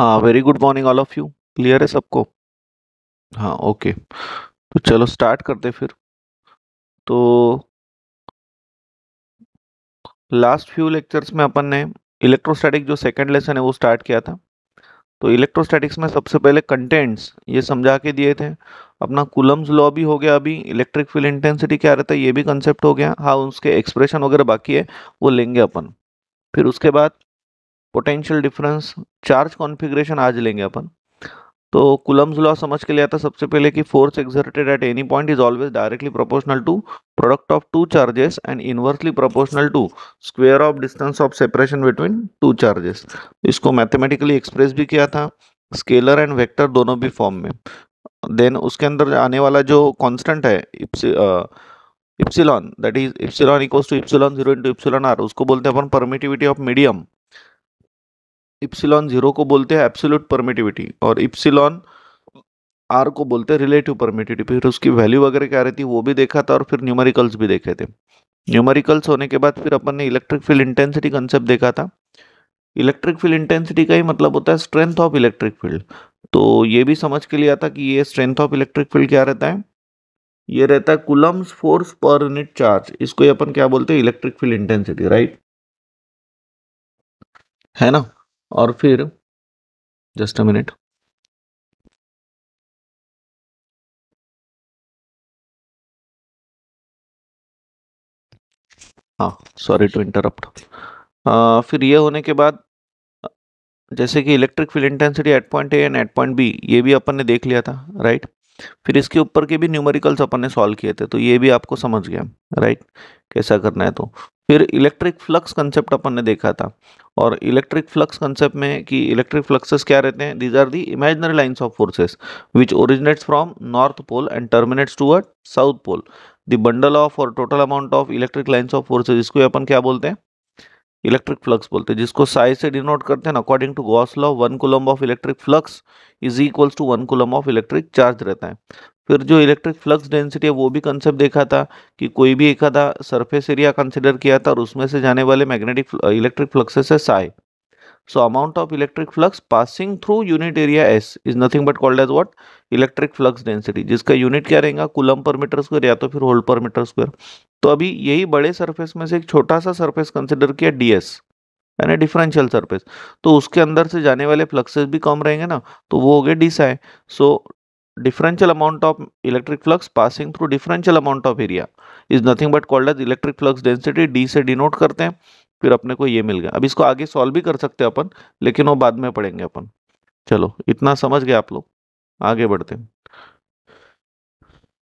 हाँ, very good morning all of you. Clear है सबको? हाँ, ओके। तो चलो स्टार्ट करते फिर। तो लास्ट फ्यू लेक्चर्स में अपन ने इलेक्ट्रोस्टैटिक जो सेकंड लेसन है वो स्टार्ट किया था। तो इलेक्ट्रोस्टैटिक्स में सबसे पहले कंटेंट्स ये समझा के दिए थे। अपना कूलम्स लॉ भी हो गया, अभी इलेक्ट्रिक फील्ड इंटेंसिटी क्या रहता है ये भी कंसेप्ट हो गया। हाँ, उसके एक्सप्रेशन वगैरह बाकी है, वो लेंगे अपन। फिर उसके बाद पोटेंशियल डिफरेंस, चार्ज कॉन्फ़िगरेशन आज लेंगे अपन। तो कूलम्स लॉ समझ के लिया था सबसे पहले कि force exerted at any point is always directly proportional to product of two charges and inversely proportional to square of distance of separation between two charges. इसको मैथमेटिकली एक्सप्रेस भी किया था, स्केलर एंड वेक्टर दोनों भी form में। Then उसके अंदर आने वाला जो कांस्टेंट है epsilon, that is epsilon equals to epsilon 0 into epsilon r, उसको बोलते हैं अपन परमिटिविटी ऑफ मीडियम। इप्सिलॉन 0 को बोलते हैं एब्सोल्यूट परमिटिविटी, और इप्सिलॉन आर को बोलते हैं रिलेटिव परमिटिविटी। फिर उसकी वैल्यू वगैरह क्या रहती है वो भी देखा था, और फिर न्यूमेरिकल्स भी देखे थे। न्यूमेरिकल्स होने के बाद फिर अपन ने इलेक्ट्रिक फील्ड इंटेंसिटी कंसेप्ट देखा था। इलेक्ट्रिक फील्ड इंटेंसिटी का ही मतलब होता है स्ट्रेंथ ऑफ इलेक्ट्रिक फील्ड। तो ये भी समझ के लिया था कि ये स्ट्रेंथ ऑफ इलेक्ट्रिक फील्ड क्या रहता है, ये रहता है Coulomb's force per unit charge. इसको ही अपन क्या बोलते हैं, इलेक्ट्रिक फील्ड इंटेंसिटी, राइट? है ना? और फिर जस्ट अ मिनट। हाँ, सॉरी टू इंटरप्ट। फिर ये होने के बाद जैसे कि electric field intensity at point A and at point B, ये भी अपन ने देख लिया था, राइट? फिर इसके ऊपर के भी न्यूमेरिकल्स अपन ने सॉल्व किए थे, तो ये भी आपको समझ गया, राइट? कैसा करना है। तो फिर इलेक्ट्रिक फ्लक्स कंसेप्ट अपन ने देखा था। और इलेक्ट्रिक फ्लक्स कंसेप्ट में कि इलेक्ट्रिक फ्लक्सेस क्या रहते हैं, these are the imaginary lines of forces which originates from north pole and terminates toward south pole. The bundle of और total amount of electric lines of forces, इसको अपन क्या बोलते हैं, इलेक्ट्रिक फ्लक्स बोलते हैं, जिसको साई से डिनोट करते हैं। According to Gauss law 1 coulomb of electric flux is equals to 1 coulomb of electric charge रहता है। फिर जो इलेक्ट्रिक फ्लक्स डेंसिटी है वो भी कंसेप्ट देखा था कि कोई भी एक आधा सरफेस एरिया कंसिडर किया था, और उसमें से जाने वाले मैग्नेटिक इलेक्ट्रिक फ्लक्सेस है Sai. So amount of electric flux passing through unit area S is nothing but called as what? Electric flux density, जिसका यूनिट क्या रहेगा, कूलम पर मीटर स्क्वायर या तो फिर वोल्ट पर मीटर स्क्वायर। तो अभी यही बड़े सरफेस में से एक छोटा सा सरफेस कंसिडर किया ds, यानी डिफरेंशियल सरफेस। तो उसके अंदर से जाने वाले फ्लक्सेस भी कम रहेंगे ना, तो वो हो गए D psi. So differential amount of electric flux passing through differential amount of area is nothing but called as electric flux density, D से डिनोट करते हैं। फिर अपने को ये मिल गया। अब इसको आगे सॉल्व भी कर सकते हैं अपन, लेकिन वो बाद में पढ़ेंगे अपन। चलो, इतना समझ गए आप लोग, आगे बढ़ते हैं।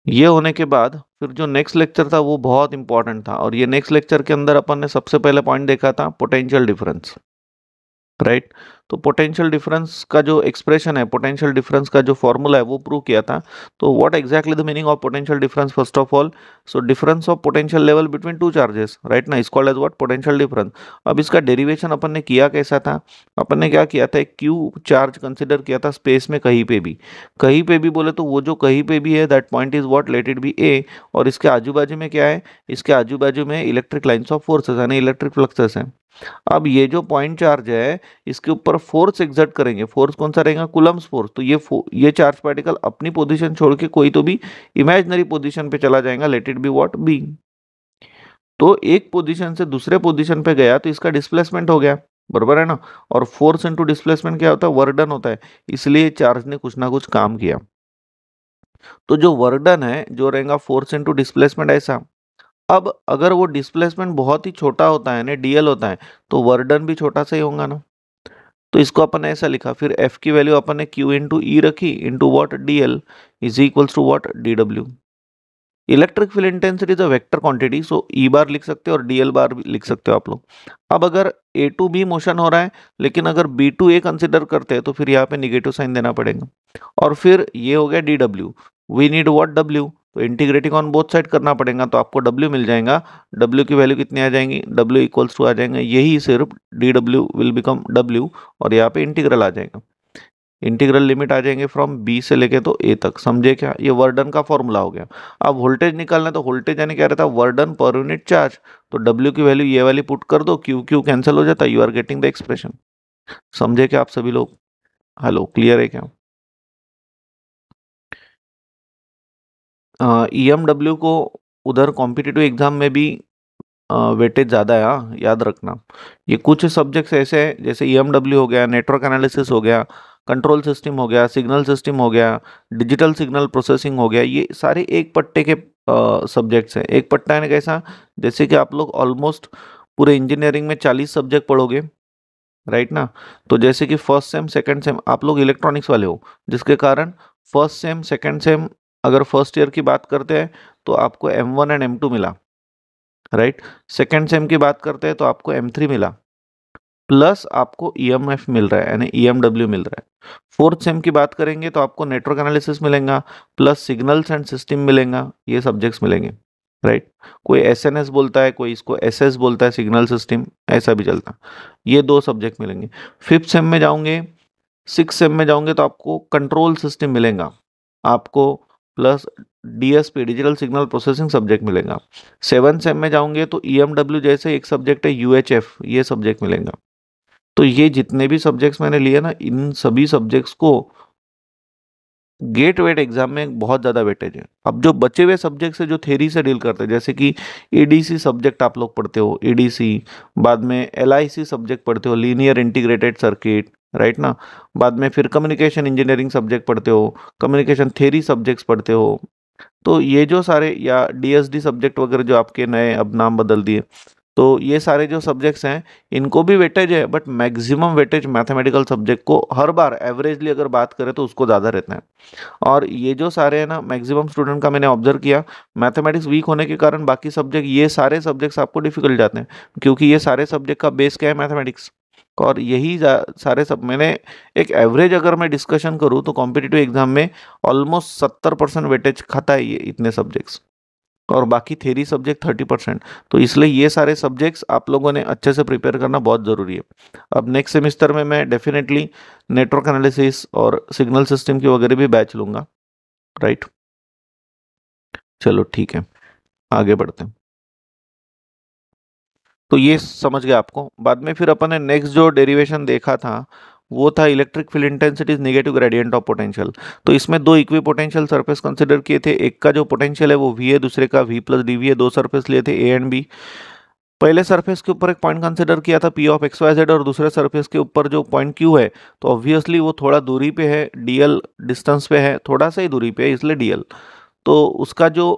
ये होने के बाद फिर जो नेक्स्ट लेक्चर था वो बहुत इंपॉर्टेंट था, और ये नेक्स्ट लेक्चर के अंदर अपन ने सबसे पहले पॉइंट देखा था पोटेंशियल डिफरेंस, राइट? तो पोटेंशियल डिफरेंस का जो एक्सप्रेशन है, पोटेंशियल डिफरेंस का जो फॉर्मूला है वो प्रूव किया था। तो what exactly the meaning of potential difference, first of all, so difference of potential level between two charges, right ना, is called as what, potential difference. अब इसका डेरिवेशन अपन ने किया कैसा था, अपन ने क्या किया था, एक क्यू चार्ज कंसिडर किया था स्पेस में, कहीं पे भी। कहीं पे भी बोले तो वो जो कहीं पे भी है that point is what, let it be A. और इसके आजू बाजू में क्या है, इसके आजू बाजू में इलेक्ट्रिक लाइन्स ऑफ फोर्सेस यानी इलेक्ट्रिक फ्लक्सेस हैं। अब ये जो पॉइंट चार्ज है इसके ऊपर फोर्स एग्जर्ट करेंगे, फोर्स कौन सा रहेगा, कूलम्स फोर्स। तो ये चार्ज पार्टिकल अपनी पोजीशन छोड़ के कोई तो भी इमेजिनरी पोजीशन पे चला जाएगा, let it be what, B. तो एक पोजीशन से दूसरे पोजीशन पे गया तो इसका डिस्प्लेसमेंट हो गया, बराबर है ना? और फोर्स इनटू डिस्प्लेसमेंट क्या होता है, वर्क डन होता है। इसलिए चार्ज ने कुछ ना कुछ काम किया। तो जो वर्क डन है जो रहेगा फोर्स इनटू डिस्प्लेसमेंट, ऐसा। अब अगर वो डिस्प्लेसमेंट बहुत ही छोटा होता है ना, डीएल होता है, तो वर्क डन भी छोटा सा ही होगा ना। तो इसको अपन ने ऐसा लिखा, फिर एफ की वैल्यू अपन ने क्यू इंटू ई रखी into what, D L is equals to what, D W. Electric field intensity is a vector quantity, so E bar लिख सकते हो और डी एल बार भी लिख सकते हो आप लोग। अब अगर ए टू बी मोशन हो रहा है, लेकिन अगर बी टू ए कंसिडर करते हैं तो फिर यहाँ पे निगेटिव साइन देना पड़ेगा। और फिर ये हो गया D W, we need what, W. तो इंटीग्रेटिंग ऑन बोथ साइड करना पड़ेगा, तो आपको डब्ल्यू मिल जाएगा। डब्ल्यू की वैल्यू कितनी आ जाएंगी, डब्ल्यू इक्वल्स टू आ जाएंगे, यही सिर्फ D W will become W, और यहाँ पे इंटीग्रल आ जाएगा। इंटीग्रल लिमिट आ जाएंगे फ्रॉम बी से लेके तो ए तक, समझे क्या? ये वर्डन का फॉर्मूला हो गया। अब वोल्टेज निकालना है, तो वोल्टेज यानी क्या रहता है, वर्डन पर यूनिट चार्ज। तो डब्ल्यू की वैल्यू ये वाली पुट कर दो, क्यू क्यू कैंसिल हो जाता है, you are getting the expression. समझे क्या आप सभी लोग? हेलो, क्लियर है क्या? ईएमडब्ल्यू को उधर कॉम्पिटिटिव एग्जाम में भी वेटेज ज़्यादा है, हाँ याद रखना। ये कुछ सब्जेक्ट्स ऐसे हैं जैसे ईएमडब्ल्यू हो गया, नेटवर्क एनालिसिस हो गया, कंट्रोल सिस्टम हो गया, सिग्नल सिस्टम हो गया, डिजिटल सिग्नल प्रोसेसिंग हो गया, ये सारे एक पट्टे के सब्जेक्ट्स हैं। एक पट्टा है कैसा, जैसे कि आप लोग ऑलमोस्ट पूरे इंजीनियरिंग में 40 सब्जेक्ट पढ़ोगे, राइट ना। तो जैसे कि फर्स्ट सेम सेकंड सेम आप लोग इलेक्ट्रॉनिक्स वाले हो, जिसके कारण फर्स्ट सेम सेकंड सेम अगर फर्स्ट ईयर की बात करते हैं तो आपको M1 एंड M2 मिला, राइट। सेकेंड सेम की बात करते हैं तो आपको M3 मिला, प्लस आपको ईएमएफ मिल रहा है यानी ईएमडब्ल्यू मिल रहा है। फोर्थ सेम की बात करेंगे तो आपको नेटवर्क एनालिसिस मिलेगा, प्लस सिग्नल्स एंड सिस्टम मिलेगा, ये सब्जेक्ट्स मिलेंगे, राइट। कोई एसएनएस बोलता है, कोई इसको एसएस बोलता है, सिग्नल सिस्टम, ऐसा भी चलता है। ये दो सब्जेक्ट मिलेंगे। फिफ्थ सेम में जाओगे, सिक्स सेम में जाओगे तो आपको कंट्रोल सिस्टम मिलेगा आपको, plus DSP digital signal processing subject मिलेगा। सेवन सेम में जाओगे तो ईएमडब्ल्यू जैसे एक सब्जेक्ट है यूएचएफ, ये सब्जेक्ट मिलेगा। तो ये जितने भी सब्जेक्ट्स मैंने लिए ना, इन सभी सब्जेक्ट्स को गेट वेट एग्जाम में बहुत ज़्यादा वेटेज है। अब जो बचे हुए सब्जेक्ट्स है जो थ्योरी से डील करते हैं, जैसे कि एडीसी सब्जेक्ट आप लोग पढ़ते हो, एडीसी, बाद में एलआईसी सब्जेक्ट पढ़ते हो, लीनियर इंटीग्रेटेड सर्किट, राइट ना। बाद में फिर कम्युनिकेशन इंजीनियरिंग सब्जेक्ट पढ़ते हो, कम्युनिकेशन थ्योरी सब्जेक्ट्स पढ़ते हो। तो ये जो सारे, या डीएसडी सब्जेक्ट वगैरह जो आपके नए अब नाम बदल दिए, तो ये सारे जो सब्जेक्ट्स हैं इनको भी वेटेज है, but maximum weightage mathematical subject को हर बार एवरेजली अगर बात करें तो उसको ज़्यादा रहता है। और ये जो सारे हैं ना, मैक्सिमम स्टूडेंट का मैंने ऑब्जर्व किया, मैथमेटिक्स वीक होने के कारण बाकी सब्जेक्ट, ये सारे सब्जेक्ट्स आपको डिफिकल्ट जाते हैं, क्योंकि ये सारे सब्जेक्ट का बेस क्या है, मैथमेटिक्स। और यही सारे सब मैंने एक एवरेज अगर मैं डिस्कशन करूँ तो कॉम्पिटिटिव एग्जाम में ऑलमोस्ट 70% वेटेज खाता है ये इतने सब्जेक्ट्स, और बाकी थ्योरी सब्जेक्ट 30%। तो इसलिए ये सारे सब्जेक्ट्स आप लोगों ने अच्छे से प्रिपेयर करना बहुत ज़रूरी है। अब नेक्स्ट सेमेस्टर में मैं डेफिनेटली नेटवर्क एनालिसिस और सिग्नल सिस्टम की वगैरह भी बैच लूंगा, राइट। चलो ठीक है, आगे बढ़ते हैं। तो ये समझ गया आपको। बाद में फिर अपन ने नेक्स्ट जो डेरिवेशन देखा था वो था electric field intensity is negative gradient of potential. तो इसमें दो इक्वी पोटेंशियल सरफेस कंसिडर किए थे, एक का जो पोटेंशियल है वो वी है, दूसरे का वी प्लस डी वी है। दो सरफेस लिए थे ए एंड बी। पहले सरफेस के ऊपर एक पॉइंट कंसिडर किया था P of X Y Z, और दूसरे सरफेस के ऊपर जो पॉइंट क्यू है, तो ऑब्वियसली वो थोड़ा दूरी पे है, डीएल डिस्टेंस पे है, थोड़ा सा ही दूरी पे है, इसलिए डीएल। तो उसका जो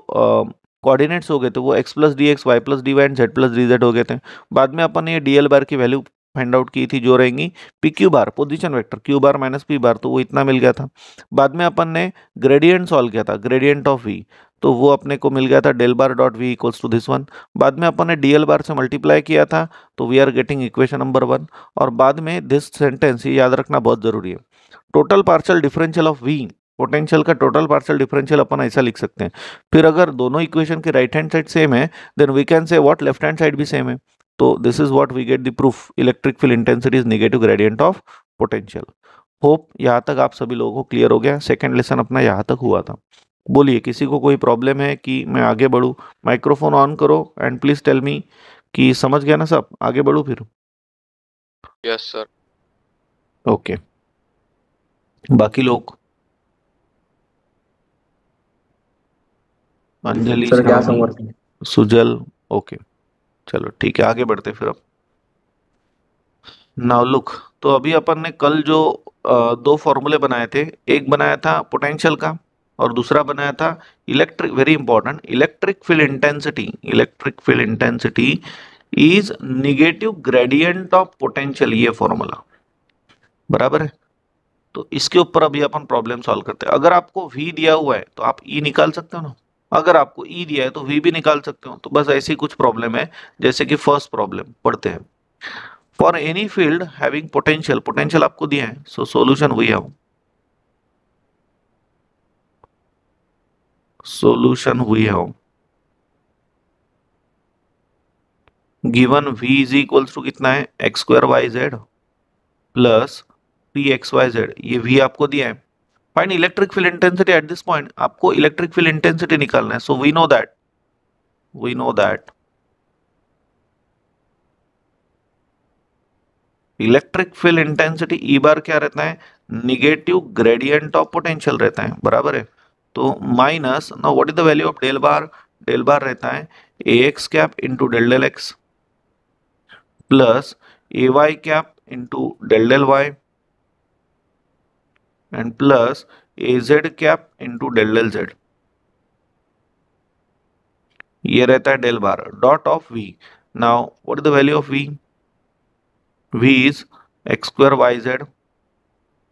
कोऑर्डिनेट्स हो गए थे वो X plus D X, Y plus D Y and Z plus D Z हो गए थे। बाद में अपन ने ये डीएल बार की वैल्यू फाइंड आउट की थी, जो रहेंगी P Q bar, position vector Q bar minus P बार, तो वो इतना मिल गया था। बाद में अपन ने ग्रेडियंट सॉल्व किया था, ग्रेडियंट ऑफ वी, तो वो अपने को मिल गया था del bar dot V equals to this one. बाद में अपन ने डीएल बार से मल्टीप्लाई किया था, तो we are getting equation number one. और बाद में दिस सेंटेंस, ये याद रखना बहुत जरूरी है, total partial differential of V, potential का टोटल पार्शियल डिफरेंशियल अपन ऐसा लिख सकते हैं। फिर अगर दोनों इक्वेशन के राइट हैंड साइड सेम है, then we can say what left hand side भी सेम है। तो this is what we get the proof, electric field intensity is negative gradient of potential. Hope यहाँ तक आप सभी लोगों को क्लियर हो गया। सेकेंड लेसन अपना यहाँ तक हुआ था। बोलिए, किसी को कोई प्रॉब्लम है कि मैं आगे बढ़ूँ? माइक्रोफोन ऑन करो एंड प्लीज टेल मी कि समझ गया ना सब, आगे बढ़ूँ फिर? Yes sir. ओके, बाकी लोग? अंजलि, सर क्या श्रावणी, समझ सुजल, ओके। चलो ठीक है, आगे बढ़ते फिर अब। नाउ लुक, तो अभी अपन ने कल जो दो फॉर्मूले बनाए थे, एक बनाया था पोटेंशियल का और दूसरा बनाया था electric, very important, electric field intensity. Electric field intensity is negative gradient of potential, ये फॉर्मूला बराबर है। तो इसके ऊपर अभी अपन प्रॉब्लम सॉल्व करते हैं। अगर आपको v दिया हुआ है तो आप e निकाल सकते हो ना, अगर आपको e दिया है तो v भी निकाल सकते हो। तो बस ऐसी कुछ प्रॉब्लम है, जैसे कि फर्स्ट प्रॉब्लम पढ़ते हैं। For any field having potential, potential आपको दिया है, सो सॉल्यूशन वही है, सॉल्यूशन हुई है। Given v is equals to कितना है, X square Y Z plus three X Y Z, ये v आपको दिया है। Find electric field intensity at this point, आपको इलेक्ट्रिक फील्ड इंटेंसिटी निकालना है। So we know that electric field intensity E bar क्या रहता है, निगेटिव ग्रेडियंट ऑफ पोटेंशियल रहता है, बराबर है। तो minus, now what is the value of del bar? Del bar रहता है A X cap into del del X plus A Y cap into del del Y and plus A Z cap into del del Z. ये रहता है del bar dot of V. Now what is the value of V? V is X square Y Z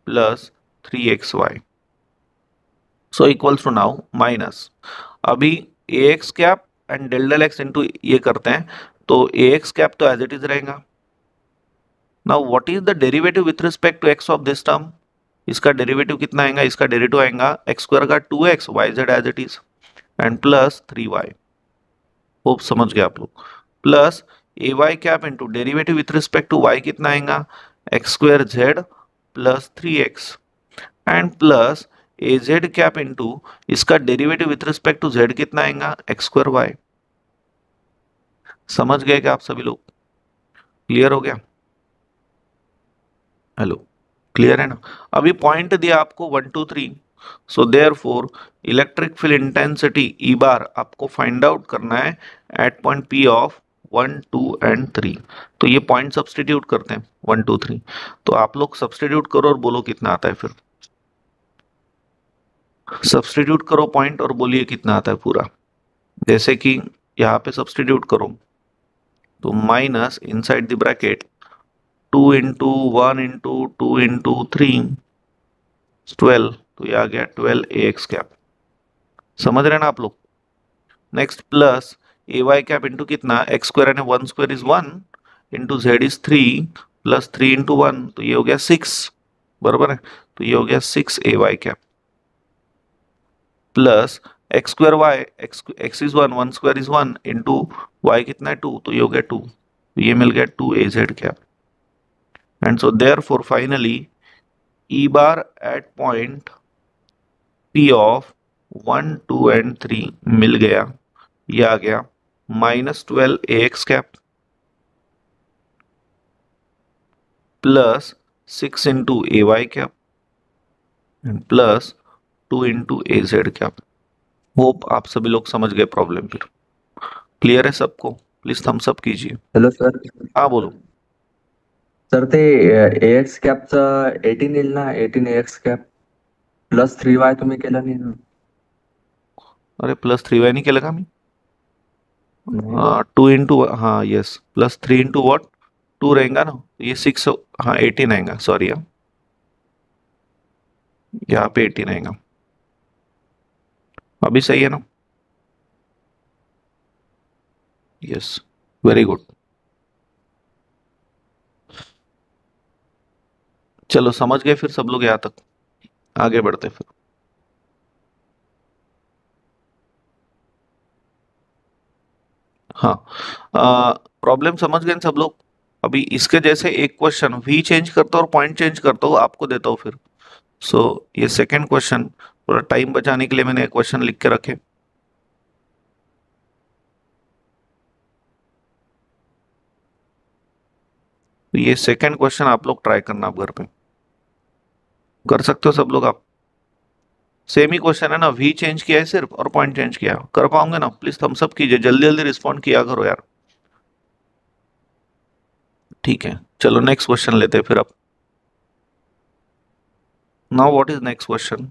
plus 3xy। So equals to now minus, अभी ए X cap and del del X into ये करते हैं तो A X cap तो as it is रहेगा। Now what is the derivative with respect to X of this term? इसका derivative कितना आएगा? इसका डेरिवेटिव आएगा एक्स स्क्वायर का 2x Y Z as it is and plus 3y। होप समझ गए आप लोग। Plus A Y cap into derivative with respect to y कितना आएगा? X square Z plus 3x and plus A Z cap into इसका derivative with respect to z कितना आएगा? X square Y. समझ गए क्या आप सभी लोग? क्लियर हो गया? हेलो, क्लियर है ना? अभी पॉइंट दिया आपको 1 2 3। So therefore electric field intensity E bar आपको फाइंड आउट करना है at point P of 1 2 and 3। तो ये पॉइंट सब्सटीट्यूट करते हैं 1 2 3। तो आप लोग सब्सटीट्यूट करो और बोलो कितना आता है। फिर सब्सटीट्यूट करो पॉइंट और बोलिए कितना आता है पूरा। जैसे कि यहाँ पे सब्सटीट्यूट करो तो minus inside the bracket 2 into 1 into 2 into 3 12। तो ये आ गया 12 ए एक्स कैप। समझ रहे हैं ना आप लोग? Next plus A Y cap into कितना? एक्स स्क्वायर यानी 1 square is 1 into Z is 3 plus 3 into 1 तो ये हो गया 6, बराबर है। तो ये हो गया 6 A Y cap plus X square Y, X is 1 1 square is 1 into Y कितना है 2 तो ये हो गया 2। तो ये मिल गया 2 A Z cap. And so therefore finally E bar at point P of 1 2 and 3 मिल गया। ये आ गया -12 A X cap plus 6 into A Y cap and plus 2 into A Z cap. Hope आप सभी लोग समझ गए प्रॉब्लम। फिर क्लियर है सबको? प्लीज थम्स अप कीजिए। Hello sir. हाँ बोलो। सर ते AX कॅपचं 18 येईल ना, 18 AX कॅप प्लस 3Y तुम्ही केलं नाही ना? अरे प्लस 3y नहीं केलं का मी? नाही. 2 इंटू, हाँ यस, प्लस 3 इंटू वॉट 2 रहेगा ना, ये 6, हाँ 18 आएगा, सॉरी हाँ यहाँ पे 18 आएगा। अभी सही है ना? Yes, very good. चलो समझ गए फिर सब लोग यहाँ तक? आगे बढ़ते फिर। हाँ, प्रॉब्लम समझ गए सब लोग? अभी इसके जैसे एक क्वेश्चन वी चेंज करता हूँ और पॉइंट चेंज करता हूँ, आपको देता हूँ फिर। सो ये सेकंड क्वेश्चन, थोड़ा टाइम बचाने के लिए मैंने क्वेश्चन लिख के रखे। तो ये सेकंड क्वेश्चन आप लोग ट्राई करना, आप घर पे कर सकते हो सब लोग। आप सेम ही क्वेश्चन है ना, वी चेंज किया है सिर्फ और पॉइंट चेंज किया है। कर पाओगे ना? प्लीज थम्स अप कीजिए, जल्दी जल्दी रिस्पॉन्ड किया करो यार। ठीक है, चलो नेक्स्ट क्वेश्चन लेते हैं फिर अब। Now what is next question?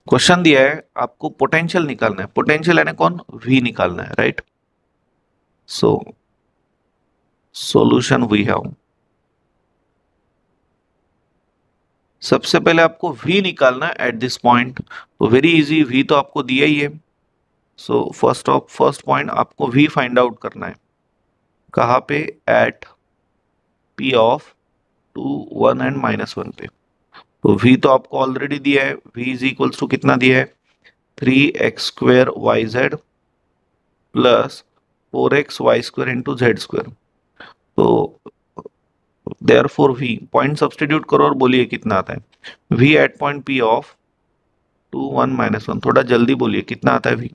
Question दिया है आपको पोटेंशियल निकालना है। पोटेंशियल यानी कौन? वी निकालना है, right? So solution we have. सबसे पहले आपको v निकालना है एट दिस पॉइंट। तो वेरी इजी, v तो आपको दिया ही है। सो फर्स्ट पॉइंट आपको v फाइंड आउट करना है। कहाँ पे? एट p ऑफ 2 1 एंड -1 पे। तो v तो आपको ऑलरेडी दिया है, v इज इक्वल्स टू कितना दिया है? 3x² yz plus 4x y² into Z square. तो देयरफॉर v पॉइंट सब्सटीट्यूट करो और बोलिए कितना आता है। v at point p of 2 1 -1, थोड़ा जल्दी बोलिए कितना आता है v?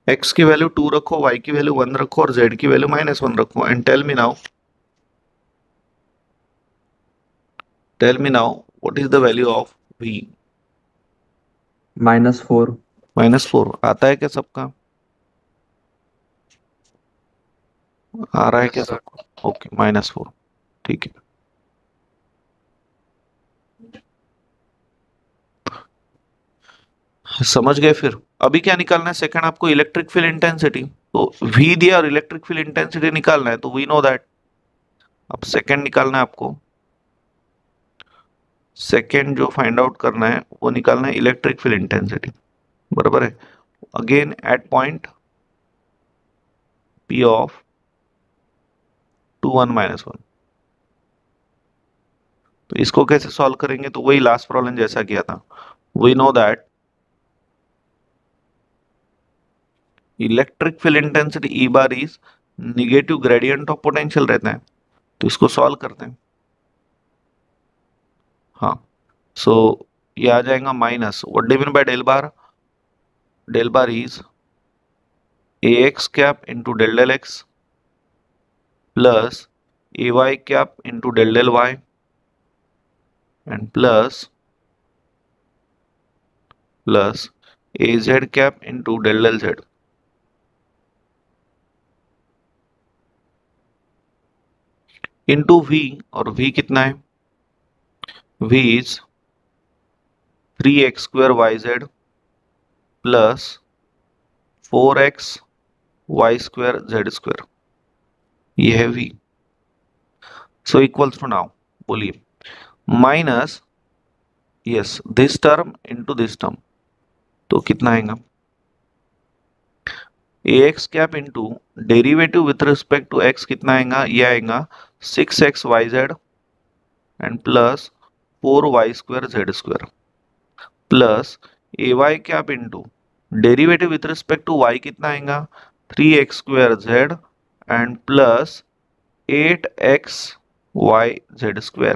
x की वैल्यू 2 रखो, y की वैल्यू 1 रखो और z की वैल्यू -1 रखो and tell me now what is the value of v? -4। -4 आता है क्या सबका? आ रहा है Yes, क्या sir. सबको? ओके, -4, ठीक है। समझ गए? फिर अभी क्या निकालना है सेकंड आपको? Electric field intensity. तो v दिया और इलेक्ट्रिक फील्ड इंटेंसिटी निकालना है, तो वी नो दैट। अब सेकंड निकालना है आपको। सेकंड जो फाइंड आउट करना है वो निकालना है इलेक्ट्रिक फील्ड इंटेंसिटी, बराबर है। Again at point p of 2 1 -1। तो इसको कैसे सॉल्व करेंगे? तो वही लास्ट प्रॉब्लम जैसा किया था। We know that electric field intensity E bar is negative gradient of potential रहता है। तो इसको सॉल्व करते हैं। हाँ, सो ये आ जाएगा minus, what do you mean by del bar? Del bar is A X cap into del del X plus A Y cap into del del Y and plus A Z cap into del del Z. Into V, और V कितना है? V is 3x² yz plus 4x y² z²। ये है v। So equals to, now बोलिए, minus yes this term into this term, तो कितना आएगा? ax cap into derivative with respect to x कितना आएगा? ये आएगा 6x yz and plus 4y² z² plus ay cap into derivative with respect to y कितना आएगा? 3x² z and plus 8x y z²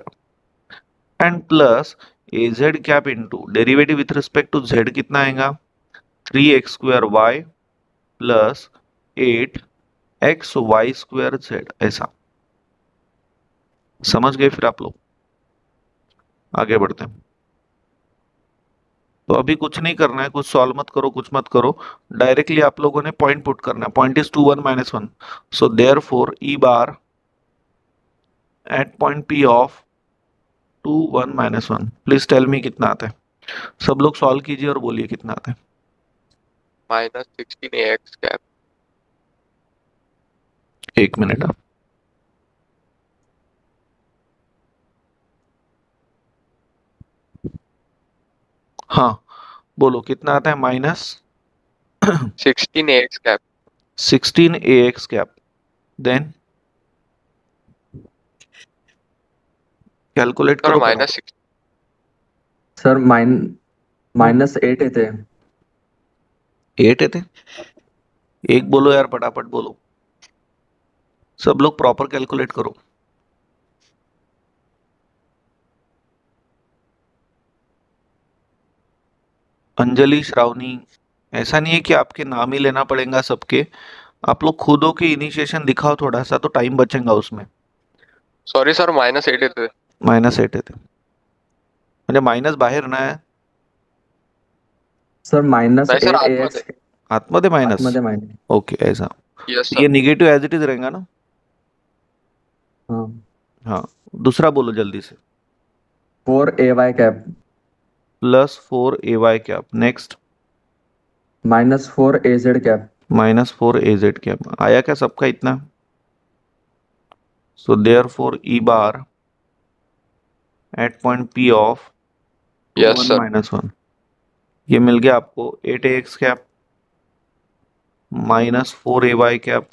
and plus az cap into derivative with respect to z कितना आएगा? 3x² y plus 8x y² z। ऐसा समझ गए? फिर आप लोग आगे बढ़ते हैं। तो अभी कुछ नहीं करना है, कुछ सॉल्व मत करो, कुछ मत करो, डायरेक्टली आप लोगों ने पॉइंट पुट करना है। Point is 2 1 -1, so therefore E bar at point P of 2 1 -1, please tell me कितना आता है। सब लोग सॉल्व कीजिए और बोलिए कितना आता है। -16 ax cap. एक मिनट आप। हाँ, बोलो कितना आता है? -16 ax cap. -16 ax cap, then calculate Sir, करो -6. सर -8 येते। 8 थे। एक बोलो यार, फटाफट बोलो, सब लोग प्रॉपर कैलकुलेट करो। अंजलि, श्रावणी, ऐसा नहीं है कि आपके नाम ही लेना पड़ेगा सबके, आप लोग खुद हो के इनिशिएशन दिखाओ थोड़ा सा, तो टाइम बचेगा उसमें। Sorry, sir, -8 येते. -8 थे म्हणजे मायनस बाहेर ना? सर नाही सर, -8 आतमध्ये. ax आतमध्ये माइनस? आतमध्ये माइनस। ओके, ऐसा। Yes, ये sir. Negative as it is रहेगा ना? हाँ, हाँ, दूसरा बोलो जल्दी से। 4ay cap plus 4ay cap, next -4az cap. -4az cap. आया क्या सबका इतना? So therefore E bar at point P of 2 Yes, 1 sir. -1, ये मिल गया आपको 8ax cap -4ay cap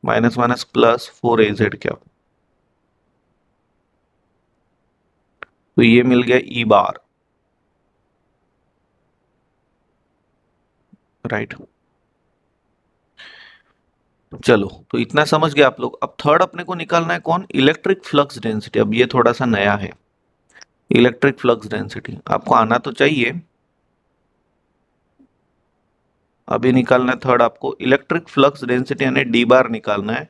minus plus 4az cap. तो ये मिल गया ई बार, राइट। चलो, तो इतना समझ गए आप लोग। अब थर्ड अपने को निकालना है कौन? Electric flux density. अब ये थोड़ा सा नया है, इलेक्ट्रिक फ्लक्स डेंसिटी आपको आना तो चाहिए। अभी निकालना है थर्ड, आपको इलेक्ट्रिक फ्लक्स डेंसिटी यानी डी बार निकालना है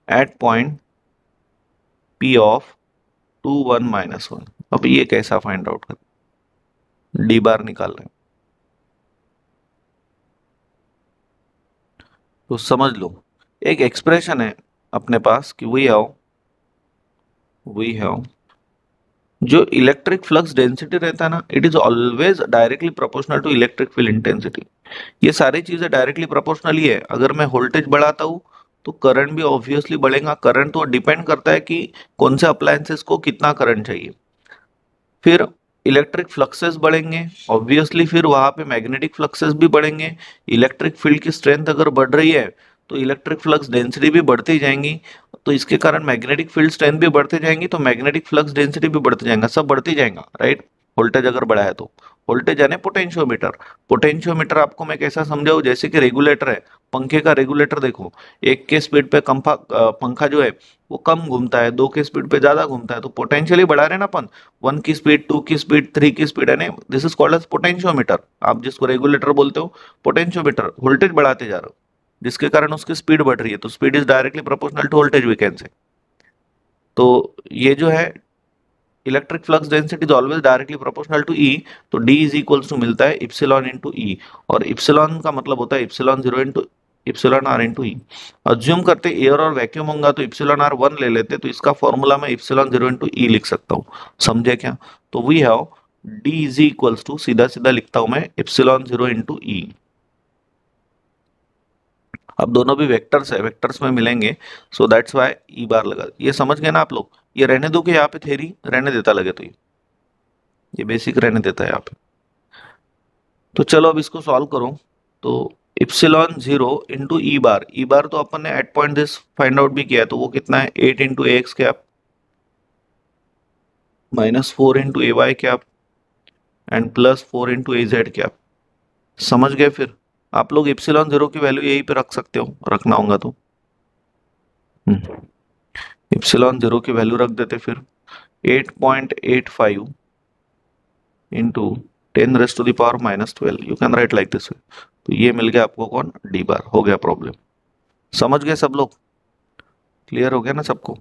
एट पॉइंट पी ऑफ 2 1 -1। अब ये कैसा फाइंड आउट कर, डी बार निकालना है तो समझ लो, एक एक्सप्रेशन है अपने पास कि वी हैव जो इलेक्ट्रिक फ्लक्स डेंसिटी रहता है ना, it is always directly proportional to electric field intensity. ये सारी चीजें डायरेक्टली प्रोपोर्शनल ही है। अगर मैं वोल्टेज बढ़ाता हूँ तो करंट भी ऑब्वियसली बढ़ेगा। करंट तो डिपेंड करता है कि कौन से अप्लायंसेस को कितना करंट चाहिए। फिर इलेक्ट्रिक फ्लक्सेस बढ़ेंगे ऑब्वियसली, फिर वहां पे मैग्नेटिक फ्लक्सेस भी बढ़ेंगे। इलेक्ट्रिक फील्ड की स्ट्रेंथ अगर बढ़ रही है तो इलेक्ट्रिक फ्लक्स डेंसिटी भी बढ़ती जाएंगी, तो इसके कारण मैग्नेटिक फील्ड स्ट्रेंथ भी बढ़ती जाएंगी, तो मैग्नेटिक फ्लक्स डेंसिटी भी बढ़ती जाएगा, सब बढ़ती जाएगा, राइट। वोल्टेज अगर बढ़ा है तो वोल्टेज यानी पोटेंशियोमीटर। पोटेंशियोमीटर आपको मैं कैसा समझाऊं, जैसे कि रेगुलेटर है, पंखे का रेगुलेटर देखो, एक के स्पीड पे पंखा जो है वो कम घूमता है, 2 के स्पीड पे ज्यादा घूमता है, तो पोटेंशियली बढ़ा रहे हैं ना अपन, 1 की स्पीड, 2 की स्पीड, 3 की स्पीड, है ना, this is called as potentiometer. आप जिसको रेगुलेटर बोलते हो, पोटेंशियोमीटर वोल्टेज बढ़ाते जा रहे हो जिसके कारण उसकी स्पीड बढ़ रही है, तो speed is directly proportional to voltage we can say. तो ये जो है electric flux density is always directly proportional to E, तो डी इज इक्वल्स टू मिलता है इप्सिलॉन इंटू ई, और इप्सिलॉन का मतलब होता है epsilon 0 into epsilon R into E. Assume करते एयर और वैक्यूम होगा तो इप्सिलॉन आर 1 ले लेते, तो इसका फॉर्मूला मैं इप्सिलॉन 0 इंटू ई लिख सकता हूँ, समझे क्या। तो we have D is equals to, सीधा सीधा लिखता हूं मैं, इप्सिलॉन 0 इंटू ई। अब दोनों भी वेक्टर्स है, वेक्टर्स में मिलेंगे, सो दैट्स व्हाई ई बार लगा। ये समझ गए ना आप लोग। ये रहने दो कि यहाँ पे थ्योरी रहने देता लगे तो ये बेसिक रहने देता है यहाँ पे। तो चलो अब इसको सॉल्व करो। तो इप्सिलॉन 0 इंटू ई बार तो अपन ने at point this find out भी किया है, तो वो कितना है 8 into A X cap -4 into A Y cap and +4 into A Z cap. समझ गए। फिर आप लोग इप्सिलॉन 0 की वैल्यू यहीं पे रख सकते हो, रखना होगा तो इप्सिलॉन 0 की वैल्यू रख देते, फिर 8.85 into 10⁻⁻12, you can write like this. तो ये मिल गया आपको कौन, डी बार। हो गया प्रॉब्लम। समझ गए सब लोग, क्लियर हो गया ना सबको।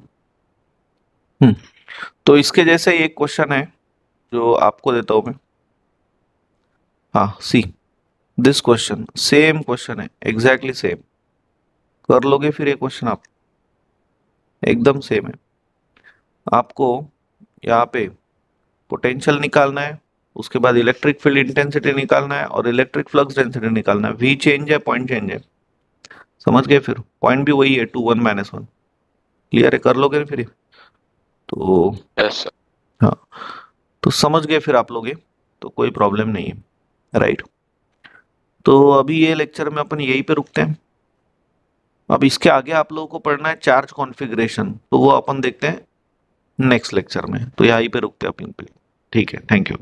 तो इसके जैसे ही एक क्वेश्चन है जो आपको देता हूं मैं। हाँ see this question, same question है, एग्जैक्टली सेम। कर लोगे फिर ये क्वेश्चन आप, एकदम सेम है। आपको यहाँ पे पोटेंशियल निकालना है, उसके बाद इलेक्ट्रिक फील्ड इंटेंसिटी निकालना है और इलेक्ट्रिक फ्लक्स डेंसिटी निकालना है। वी चेंज है, पॉइंट चेंज है, समझ गए। फिर पॉइंट भी वही है 2 1 -1, क्लियर है, कर लोगे फिर। तो यस सर। हाँ, तो समझ गए फिर आप लोग ये, तो कोई प्रॉब्लम नहीं है, राइट। तो अभी ये लेक्चर में अपन यहीं पे रुकते हैं। अब इसके आगे आप लोगों को पढ़ना है चार्ज कॉन्फ़िगरेशन, तो वो अपन देखते हैं नेक्स्ट लेक्चर में। तो यहीं पे रुकते हैं अपन, ठीक है, थैंक यू।